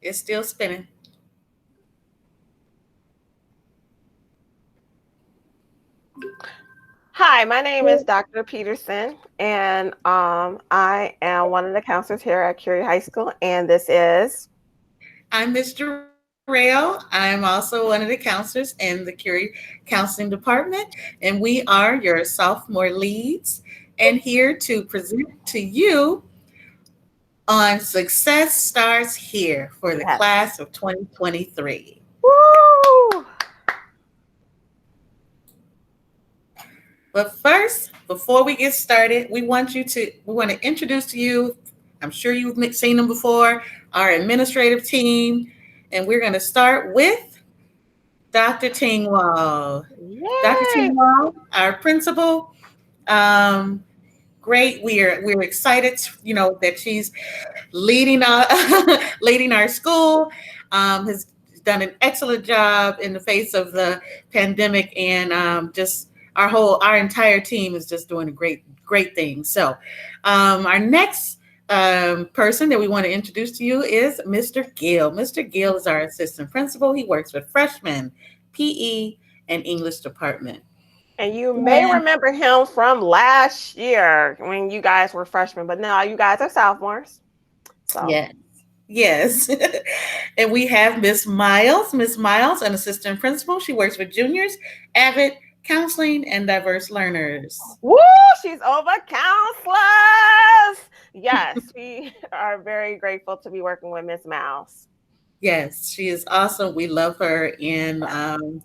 It's still spinning. Hi, my name is Dr. Peterson, and I am one of the counselors here at Curie High School, and this is I'm Miss Jarrell. I'm also one of the counselors in the Curie Counseling Department, and we are your sophomore leads and here to present to you on Success Starts Here for the yes. class of 2023. Woo! But first, before we get started, we want to introduce to you, I'm sure you've seen them before, our administrative team, and we're going to start with Dr. Tingwall. Dr. Yay! Tingwall, our principal, um, great. We're excited, that she's leading our leading our school. Has done an excellent job in the face of the pandemic, and just our entire team is just doing a great thing. So, our next person that we want to introduce to you is Mr. Gill. Mr. Gill is our assistant principal. He works with freshmen, PE, and English department. And you may remember him from last year when you guys were freshmen, but now you guys are sophomores. So, Yes. Yes. And we have Miss Miles. Miss Miles, an assistant principal. She works with juniors, avid counseling, and diverse learners. woo! She's over counselors. Yes, we are very grateful to be working with Miss Mouse. Yes, she is awesome. We love her, and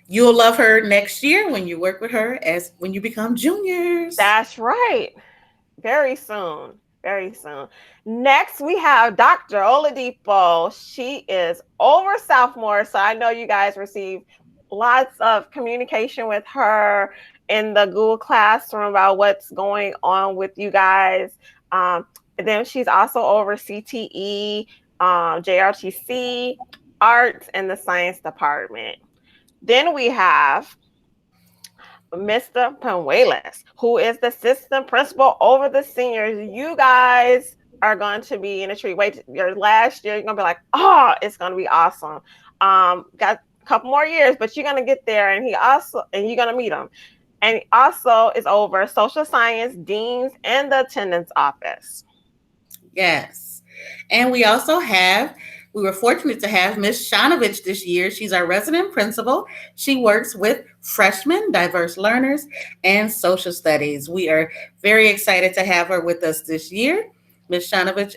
you'll love her next year when you work with her as when you become juniors. That's right. Very soon. Very soon. Next, we have Dr. Oladipo. She is over sophomore. So I know you guys receive lots of communication with her in the Google Classroom about what's going on with you guys. Um, and then she's also over CTE, JRTC, arts, and the science department. Then we have Mr. Penuelas, who is the assistant principal over the seniors. You guys are going to be in a treat. Wait, your last year, you're gonna be like, oh, it's gonna be awesome. Got a couple more years, but you're gonna get there, and you're gonna meet him. And he also is over social science, deans, and the attendance office. Yes. And we were fortunate to have Miss Shanovich this year. She's our resident principal. She works with freshmen, diverse learners, and social studies. We are very excited to have her with us this year. Miss Shanovich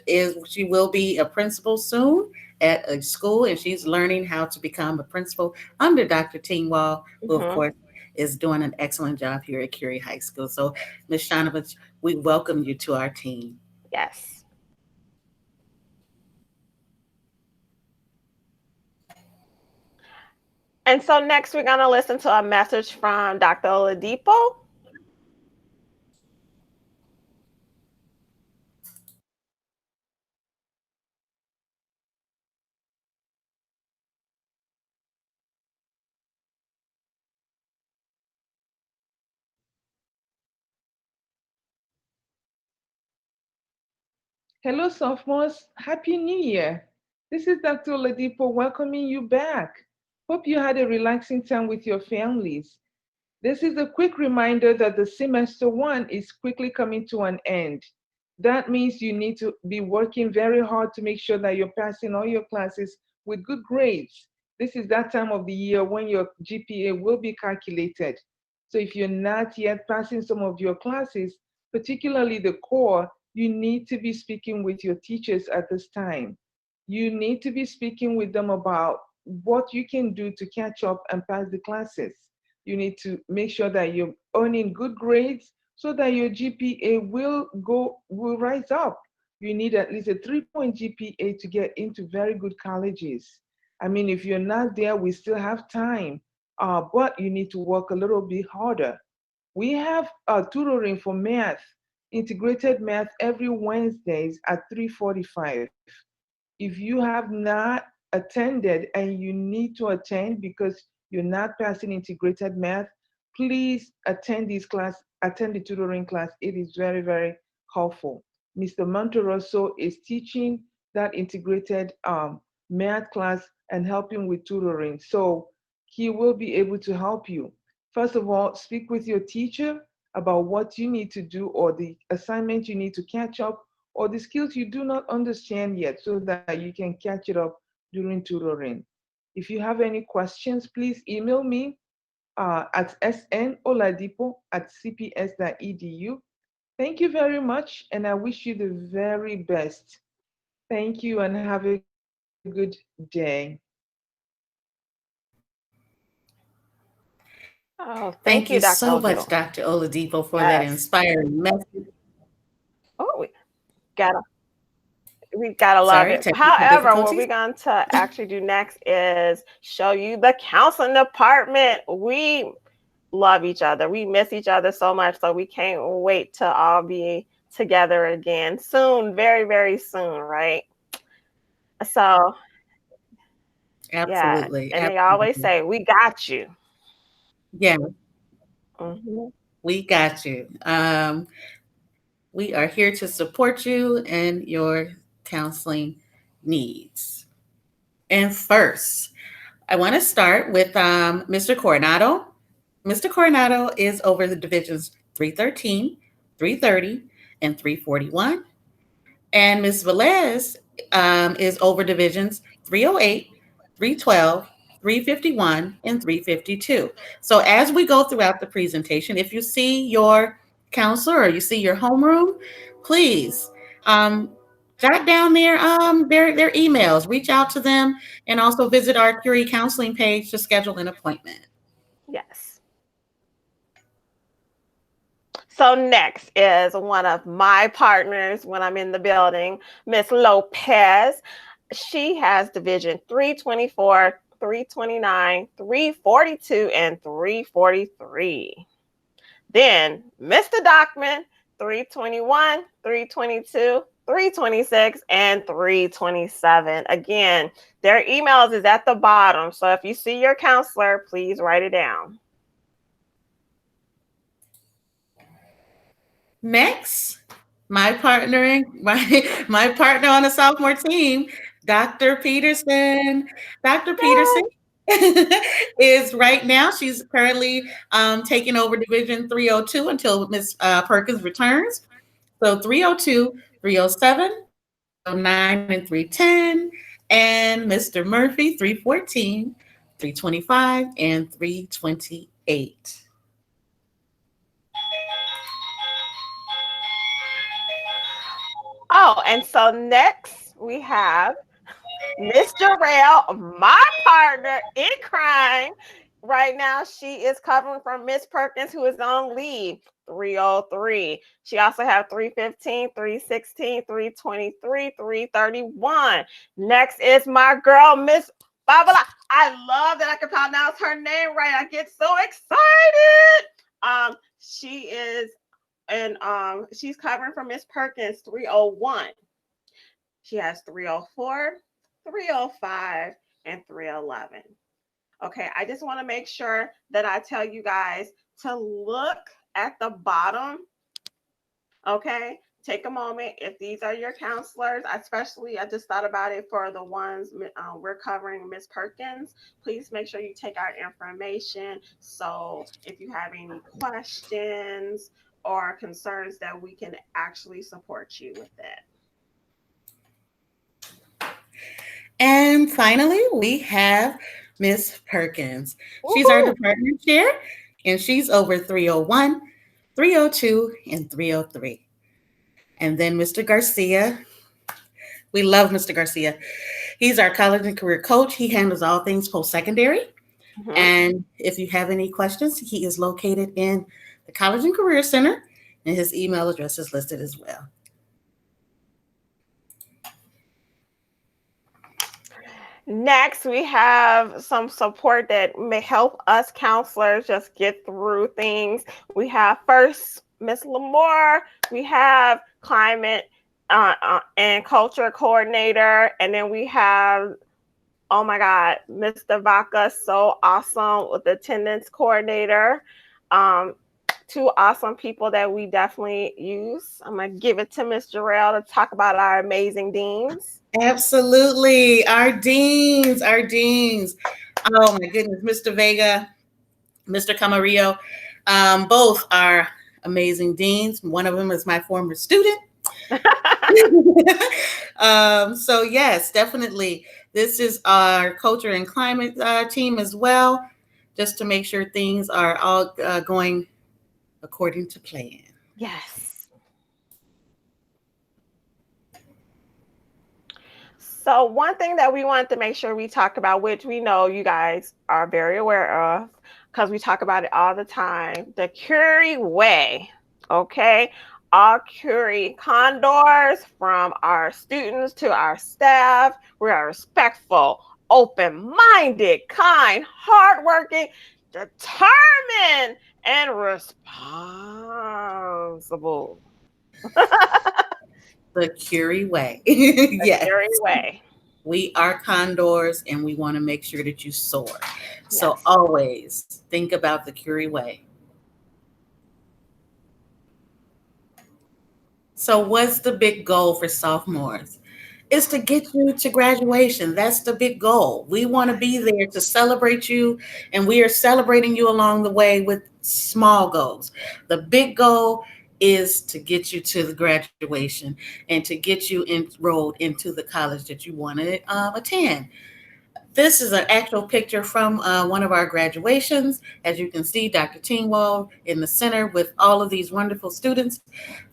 she will be a principal soon at a school, and she's learning how to become a principal under Dr. Tingwall, who of Mm-hmm. course is doing an excellent job here at Curie High School. So, Miss Shanovich, we welcome you to our team. Yes. And so next, we're gonna listen to a message from Dr. Oladipo. Hello, sophomores. Happy New Year. This is Dr. Ladipo welcoming you back. Hope you had a relaxing time with your families. This is a quick reminder that the semester one is quickly coming to an end. That means you need to be working very hard to make sure that you're passing all your classes with good grades. This is that time of the year when your GPA will be calculated. So if you're not yet passing some of your classes, particularly the core, you need to be speaking with your teachers at this time. You need to be speaking with them about what you can do to catch up and pass the classes. You need to make sure that you're earning good grades so that your GPA will rise up. You need at least a 3-point GPA to get into very good colleges. I mean, if you're not there, we still have time, but you need to work a little bit harder. We have tutoring for math, integrated math every Wednesdays at 3:45. If you have not attended and you need to attend because you're not passing integrated math, please attend the tutoring class. It is very, very helpful. Mr. Monterosso is teaching that integrated math class and help him with tutoring. So he will be able to help you. First of all, speak with your teacher about what you need to do or the assignment you need to catch up or the skills you do not understand yet so that you can catch it up during tutoring. If you have any questions, please email me at snoladipo@cps.edu. Thank you very much, and I wish you the very best. Thank you, and have a good day. Oh, Thank thank you you, Dr. so much, Oladipo. Dr. Oladipo, for that Yes. inspiring message. Oh, gotta we gotta love Sorry, it. technical However, what difficulties. we're going to actually do next is show you the counseling department. We love each other. We miss each other so much, so we can't wait to all be together again soon, very, very soon, right? So yeah, Absolutely, and they always absolutely. say, "We got you." Yeah, Hmm. we got you. We are here to support you and your counseling needs. And first, I want to start with Mr. Coronado. Mr. Coronado is over the divisions 313, 330, and 341. And Ms. Velez is over divisions 308, 312, 351, and 352. So as we go throughout the presentation, if you see your counselor or you see your homeroom, please um, jot down their emails, reach out to them, and also visit our Curie Counseling page to schedule an appointment. Yes. So next is one of my partners when I'm in the building, Miss Lopez. She has division 324, 329, 342, and 343. Then Mr. Dockman, 321, 322, 326, and 327. Again, their emails is at the bottom. So if you see your counselor, please write it down. Next, my partner on the sophomore team, Dr. Peterson. Dr. Peterson is right now. She's currently taking over Division 302 until Miss Perkins returns. So 302, 307, 309, and 310, and Mr. Murphy 314, 325, and 328. Oh, and so next we have Miss Jarrell, my partner in crime. Right now, she is covering for Miss Perkins, who is on leave. 303. She also have 315, 316, 323, 331. Next is my girl, Miss Babala. I love that I can pronounce her name right. I get so excited. She is and she's covering for Miss Perkins 301. She has 304, 305, and 311. Okay, I just want to make sure that I tell you guys to look at the bottom. Okay, take a moment. If these are your counselors, especially I just thought about it for the ones we're covering, Miss Perkins, please make sure you take our information. So if you have any questions or concerns, that we can actually support you with it. And finally, we have Miss Perkins. She's our Woohoo! department chair, and she's over 301, 302, and 303. And then Mr. Garcia. We love Mr. Garcia. He's our college and career coach. He handles all things post secondary. Mhm. And if you have any questions, he is located in the College and Career Center, and his email address is listed as well. Next, we have some support that may help us counselors just get through things. We have first Miss Lamore, we have climate and culture coordinator, and then we have, oh my God, Mr. Vaca, so awesome with the attendance coordinator. Two awesome people that we definitely use. I'm gonna give it to Miss Jarrell to talk about our amazing deans. Absolutely. Our deans, our deans. Oh my goodness, Mr. Vega, Mr. Camarillo, both are amazing deans. One of them is my former student. So yes, definitely. This is our culture and climate team as well, just to make sure things are all going according to plan. Yes. So one thing that we wanted to make sure we talk about, which we know you guys are very aware of, because we talk about it all the time, the Curie way. Okay. All Curie condors, from our students to our staff, we are respectful, open-minded, kind, hardworking, determined, and responsible. The Curie way. The Yes. Curie way. We are condors and we want to make sure that you soar. So Yes. always think about the Curie way. So, what's the big goal for sophomores? Is to get you to graduation. That's the big goal. We want to be there to celebrate you, and we are celebrating you along the way with small goals. The big goal is to get you to the graduation and to get you enrolled into the college that you want to attend. This is an actual picture from one of our graduations. As you can see, Dr. Teenwald in the center with all of these wonderful students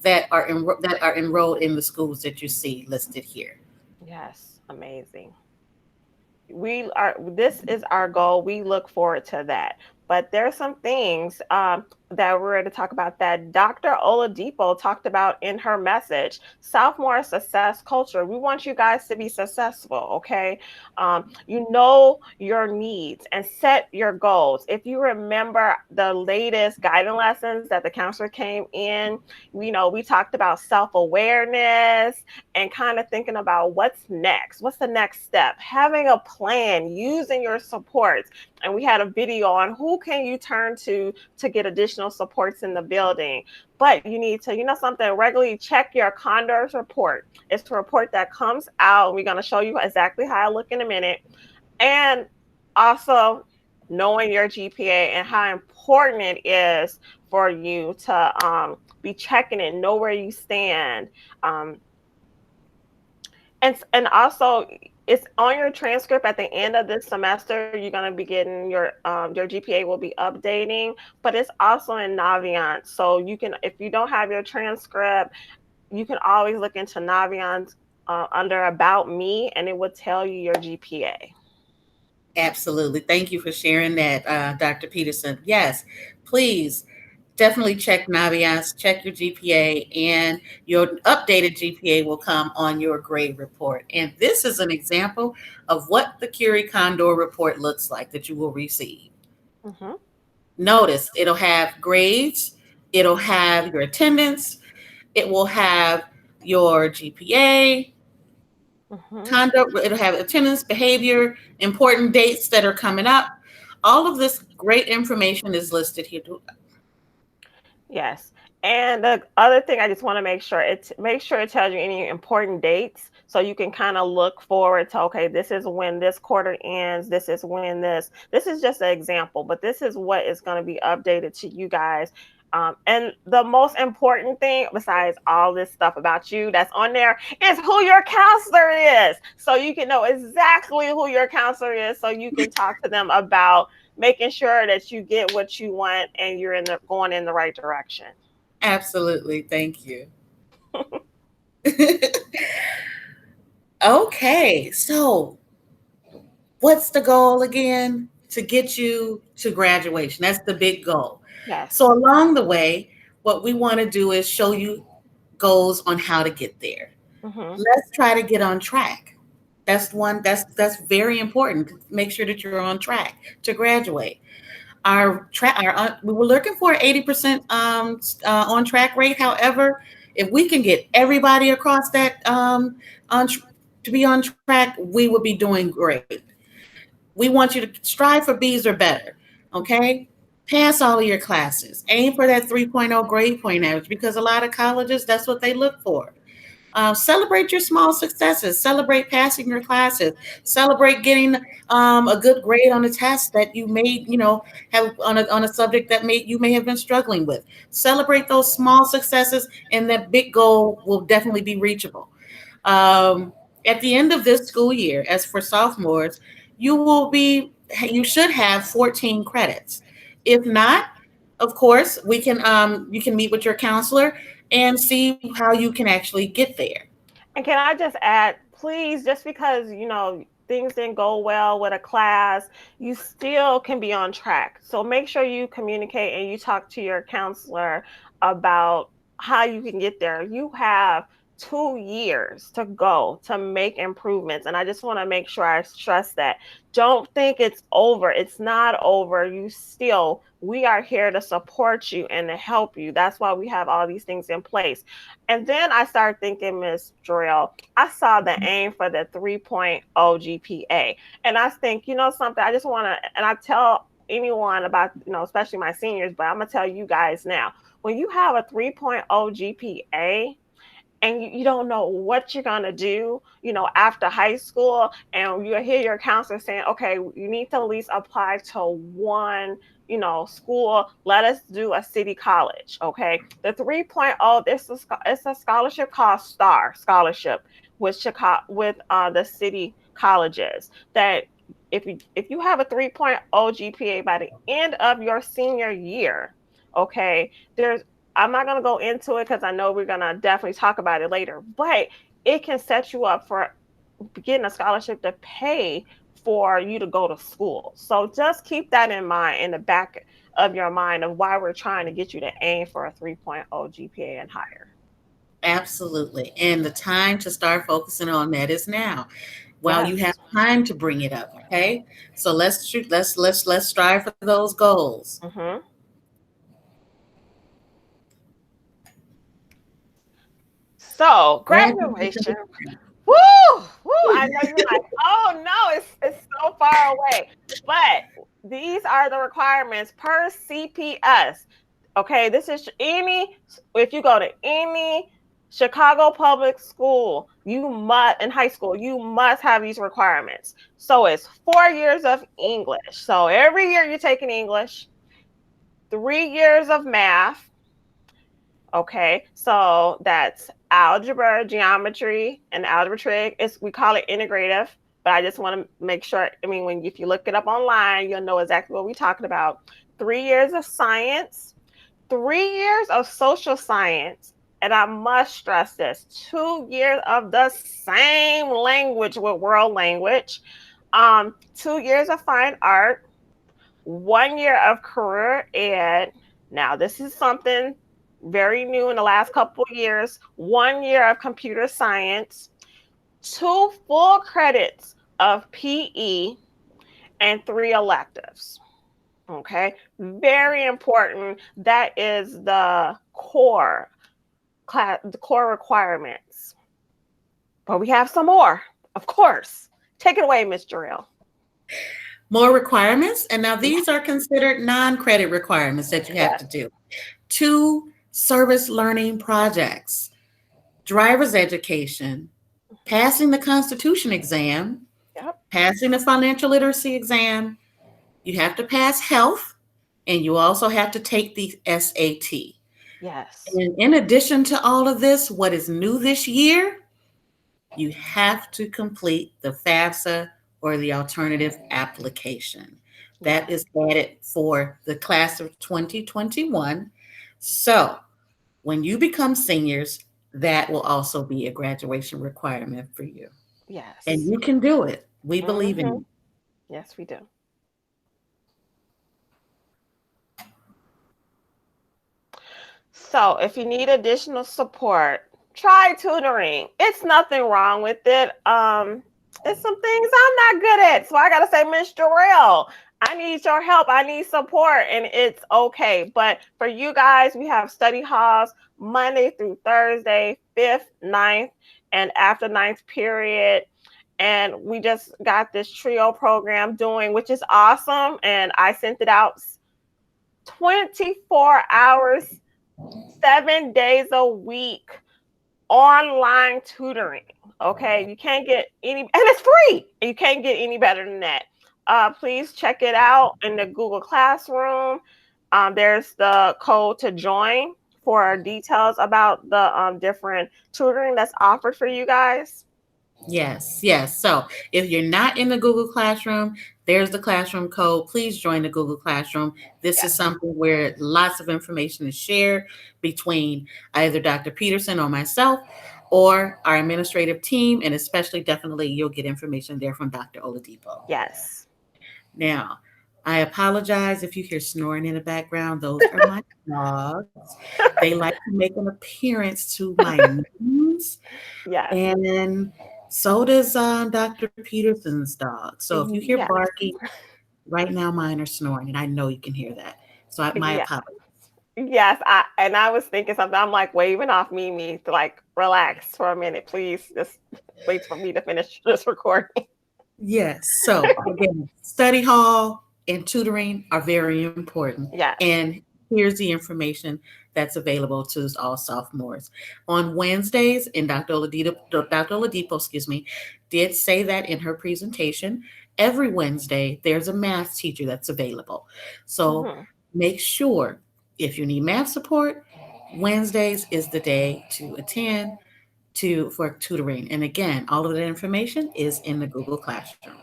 that are enrolled in the schools that you see listed here. Yes. Amazing. This is our goal. We look forward to that. But there's some things that we're going to talk about that Dr. Oladipo talked about in her message. Sophomore success culture. We want you guys to be successful. Okay. You know your needs and set your goals. If you remember the latest guidance lessons that the counselor came in, we talked about self-awareness and kind of thinking about what's next. What's the next step? Having a plan, using your supports. And we had a video on who can you turn to get additional supports in the building. But you need to, something, regularly check your Condors report. It's a report that comes out. We're going to show you exactly how I look in a minute. And also knowing your GPA and how important it is for you to be checking it, know where you stand. And also, it's on your transcript at the end of this semester. You're going to be getting your GPA will be updating, but it's also in Naviance. So you can, if you don't have your transcript, you can always look into Naviance under About Me, and it will tell you your GPA. Absolutely. Thank you for sharing that, Dr. Peterson. Yes, please definitely check Naviance, check your GPA, and your updated GPA will come on your grade report. And this is an example of what the Curie Condor report looks like that you will receive. Mm-hmm. Notice it'll have grades, it'll have your attendance, it will have your GPA, Mm-hmm. conduct, it'll have attendance, behavior, important dates that are coming up. All of this great information is listed here. Yes. And the other thing I just want to make sure it tells you any important dates, so you can kind of look forward to, okay, this is when this quarter ends, this is when this is just an example, but this is what is going to be updated to you guys. And the most important thing, besides all this stuff about you that's on there, is who your counselor is. So you can know exactly who your counselor is, so you can talk to them about making sure that you get what you want and you're going in the right direction. Absolutely. Thank you. Okay. So, what's the goal again? To get you to graduation. That's the big goal. Yes. So, along the way, what we want to do is show you goals on how to get there. Mm-hmm. Let's try to get on track. That's very important. Make sure that you're on track to graduate. We were looking for 80% on track rate. However, if we can get everybody across that to be on track, we will be doing great. We want you to strive for B's or better. Okay, pass all of your classes. Aim for that 3.0 grade point average, because a lot of colleges, that's what they look for. Celebrate your small successes. Celebrate passing your classes. Celebrate getting a good grade on a test that you may, have on a subject that you may have been struggling with. Celebrate those small successes, and that big goal will definitely be reachable. Um, at the end of this school year, as for sophomores, you should have 14 credits. If not, of course, you can meet with your counselor and see how you can actually get there. And can I just add, please, just because, things didn't go well with a class, you still can be on track. So make sure you communicate and you talk to your counselor about how you can get there. You have 2 years to go to make improvements. And I just want to make sure I stress that. Don't think it's over. It's not over. We are here to support you and to help you. That's why we have all these things in place. And then I started thinking, Miss Drill, I saw the aim for the 3.0 GPA. And I think, something, I just want to, and I tell anyone about, especially my seniors, but I'm going to tell you guys now, when you have a 3.0 GPA, and you don't know what you're going to do, after high school, and you hear your counselor saying, okay, you need to at least apply to one, school. Let us do a city college. Okay. The 3.0, it's a scholarship called STAR scholarship with Chicago, with the city colleges, that if you have a 3.0 GPA by the end of your senior year, okay, I'm not going to go into it because I know we're going to definitely talk about it later, but it can set you up for getting a scholarship to pay for you to go to school. So just keep that in mind, in the back of your mind, of why we're trying to get you to aim for a 3.0 GPA and higher. Absolutely. And the time to start focusing on that is now. While you have Yes. time to bring it up, okay? So let's strive for those goals. Mm-hmm. So graduation. Graduation. Woo! Woo! I know you're like, oh no, it's so far away. But these are the requirements per CPS. Okay, this is if you go to any Chicago public school, in high school, you must have these requirements. So it's 4 years of English. So every year you're taking English, 3 years of math. Okay, so that's algebra, geometry, and algebra trig. We call it integrative, but I just want to make sure. If you look it up online, you'll know exactly what we're talking about. 3 years of science, 3 years of social science, and I must stress this: 2 years of the same language with world language, 2 years of fine art, 1 year of career ed. Now, this is something very new in the last couple of years. 1 year of computer science, 2 full credits of PE, and 3 electives. Okay, very important. That is the core requirements. But we have some more, of course. Take it away, Miss Jarrell. More requirements, and now these are considered non-credit requirements that you have Yes. to do. 2 service learning projects, driver's education, passing the Constitution exam, Yep. passing the financial literacy exam. You have to pass health, and you also have to take the SAT. Yes. And in addition to all of this, what is new this year? You have to complete the FAFSA or the alternative application. That is added for the class of 2021. So when you become seniors, that will also be a graduation requirement for you. And Yes. you can do it. We believe in Mm-hmm. you. Yes, we do. So if you need additional support, try tutoring. It's nothing wrong with it. It's some things I'm not good at. So I gotta say, Miss Jarrell, I need your help. I need support, and it's okay. But for you guys, we have study halls Monday through Thursday, 5th, 9th, and after ninth period. And we just got this trio program doing, which is awesome. And I sent it out 24 hours, 7 days a week. online tutoring. Okay, you can't get any, and it's free. You can't get any better than that. Please check it out in the Google Classroom. There's the code to join for details about the different tutoring that's offered for you guys. Yes, yes. So if you're not in the Google Classroom, there's the classroom code. Please join the Google Classroom. This is Yes. something where lots of information is shared between either Dr. Peterson or myself or our administrative team, and especially definitely you'll get information there from Dr. Oladipo. Yes. Now, I apologize if you hear snoring in the background. Those are my dogs. They like to make an appearance to my meetings. Yes. And so does Dr. Peterson's dog. So if you hear Yes. barking, right now mine are snoring, and I know you can hear that. So my Yeah. apologies. Yes. I was thinking something. I'm like waving off Mimi to like relax for a minute, please. Just wait for me to finish this recording. Yes. So again, study hall and tutoring are very important. Yes. And here's the information that's available to all sophomores. On Wednesdays, and Dr. Oladipo, excuse me, did say that in her presentation. Every Wednesday, there's a math teacher that's available. So Hmm. make sure if you need math support, Wednesdays is the day to attend to for tutoring. And again, all of that information is in the Google Classroom.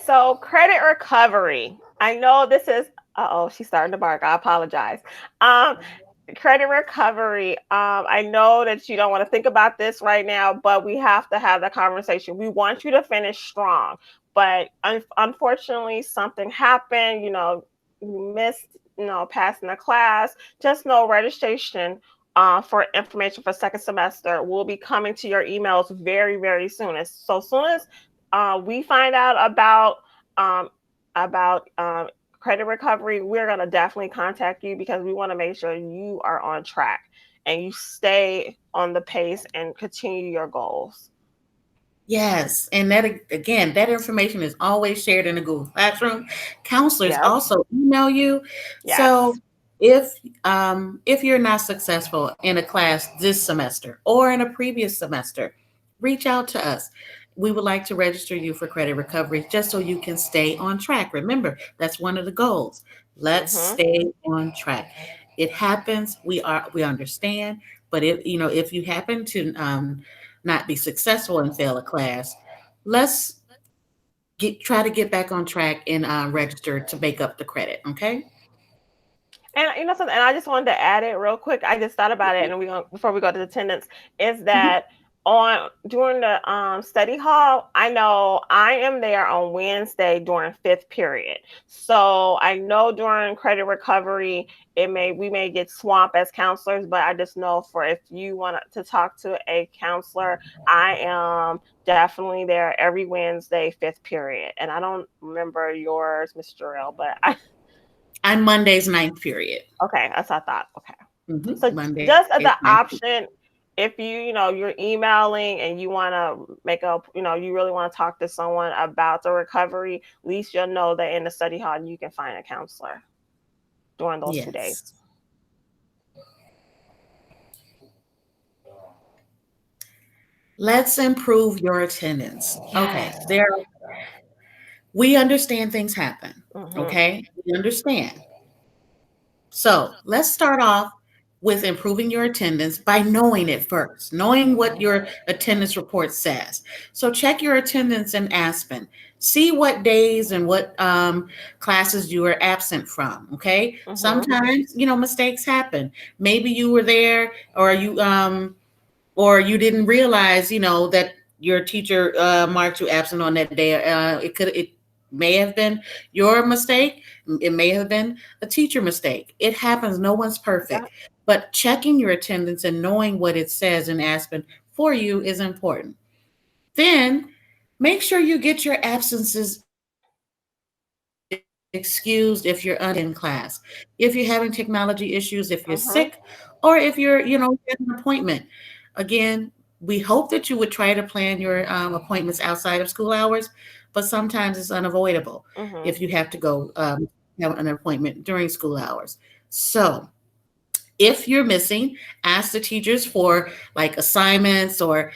So credit recovery. I know this is. Oh, she's starting to bark. I apologize. Um, Credit recovery. I know that you don't want to think about this right now, but we have to have the conversation. We want you to finish strong, but unfortunately, something happened. You missed, passing the class. Just know registration for information for second semester will be coming to your emails very, very soon. So soon as we find out um, about credit recovery, we're going to definitely contact you because we want to make sure you are on track and you stay on the pace and continue your goals. Yes, and that again, that information is always shared in the Google Classroom. Counselors Yep. also email you. So Yes. if you're not successful in a class this semester or in a previous semester, reach out to us. We would like to register you for credit recovery just so you can stay on track. Remember, that's one of the goals. Let's Mm-hmm. stay on track. It happens. We understand, but if you happen to not be successful and fail a class, let's try to get back on track and register to make up the credit. Okay. And you know something, and I just wanted to add it real quick. I just thought about it, and we going before we go to attendance, is Mhm. that on during the study hall, I know I am there on Wednesday during fifth period. So I know during credit recovery, we may get swamped as counselors, but I just know for if you want to talk to a counselor, I am definitely there every Wednesday, fifth period. And I don't remember yours, Mr. Jarrell, but I'm Monday's ninth period. okay, that's what I thought. Okay. So Monday just as is an ninth period. option, if you're emailing and you want to you really want to talk to someone about the recovery, at least you'll know that in the study hall you can find a counselor during those 2 days. Yes. Let's improve your attendance. Okay. Yes. We understand things happen. Mm-hmm. Okay. We understand. So let's start off with improving your attendance by knowing it first, knowing what your attendance report says. So check your attendance in Aspen. See what days and what classes you were absent from. Okay. Mm-hmm. Sometimes, mistakes happen. Maybe you were there or you didn't realize, that your teacher marked you absent on that day. It may have been your mistake. It may have been a teacher mistake. It happens. No one's Yeah. perfect. But checking your attendance and knowing what it says in Aspen for you is important. Then make sure you get your absences excused if you're in class. If you're having technology issues, if you're sick, Mm-hmm. or if you have an appointment. Again, we hope that you would try to plan your appointments outside of school hours, but sometimes it's unavoidable Mm-hmm. if you have to go have an appointment during school hours. So if you're missing, ask the teachers for like assignments or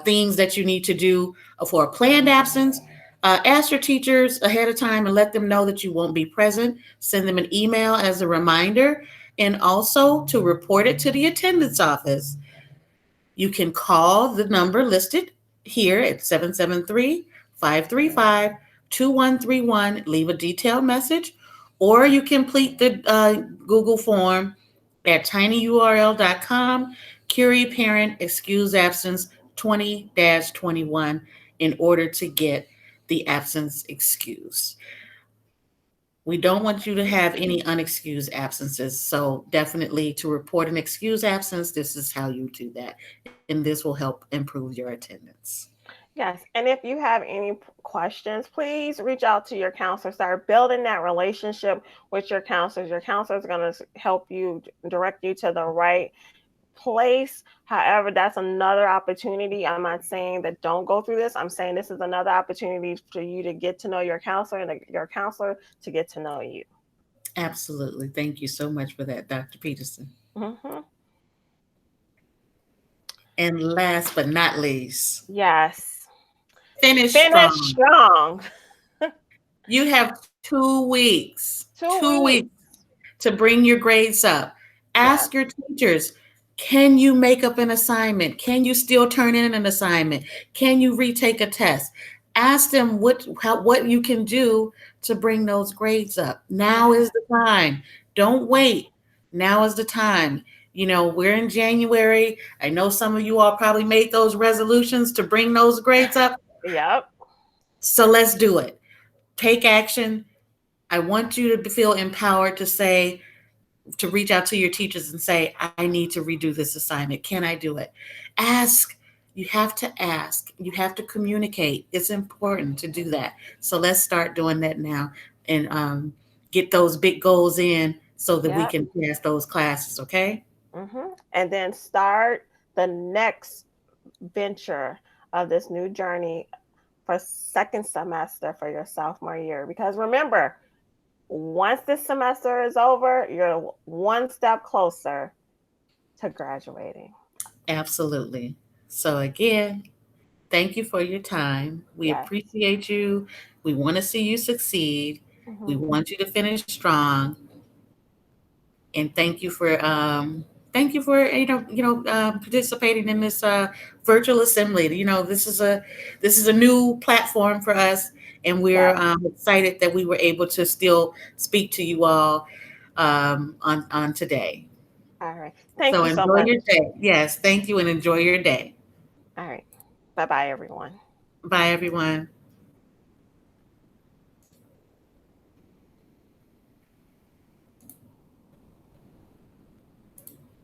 things that you need to do for a planned absence. Ask your teachers ahead of time and let them know that you won't be present. Send them an email as a reminder, and also to report it to the attendance office. You can call the number listed here at 773-535-2131. Leave a detailed message, or you complete the Google form at tinyurl.com, query parent excuse absence 20-21 in order to get the absence excused. We don't want you to have any unexcused absences. So definitely to report an excused absence, this is how you do that. And this will help improve your attendance. Yes, and if you have any questions, please reach out to your counselor. Start building that relationship with your counselors. Your counselor is going to help you, direct you to the right place. However, that's another opportunity. I'm not saying that don't go through this. I'm saying this is another opportunity for you to get to know your counselor and your counselor to get to know you. Absolutely. Thank you so much for that, Dr. Peterson. Mm-hmm. And last but not least, Yes. finish Finish strong. strong. You have 2 weeks, 2 weeks Weeks. to bring your grades up. Yes. Ask your teachers, can you make up an assignment? Can you still turn in an assignment? Can you retake a test? Ask them what you can do to bring those grades up. Now is the time. Don't wait. Now is the time. You know, we're in January. I know some of you all probably made those resolutions to bring those grades up. Yep. So let's do it. Take action. I want you to feel empowered to say, to reach out to your teachers and say, I need to redo this assignment. Can I do it? Ask. You have to ask. You have to communicate. It's important to do that. So let's start doing that now and get those big goals in so that we Yep. can pass those classes, okay? And then start the next venture of this new journey for second semester for your sophomore year. Because remember, once this semester is over, you're one step closer to graduating. Absolutely. So again, thank you for your time. We Yes. appreciate you. We want to see you succeed. We Hmm. want you to finish strong. And thank you for participating in this virtual assembly. You know, this is a new platform for us, and we're Yes. excited that we were able to still speak to you all on today. All right. Thank So you so enjoy much. your day. Yes, thank you, and enjoy your day. All right. Bye bye, everyone. Bye, everyone.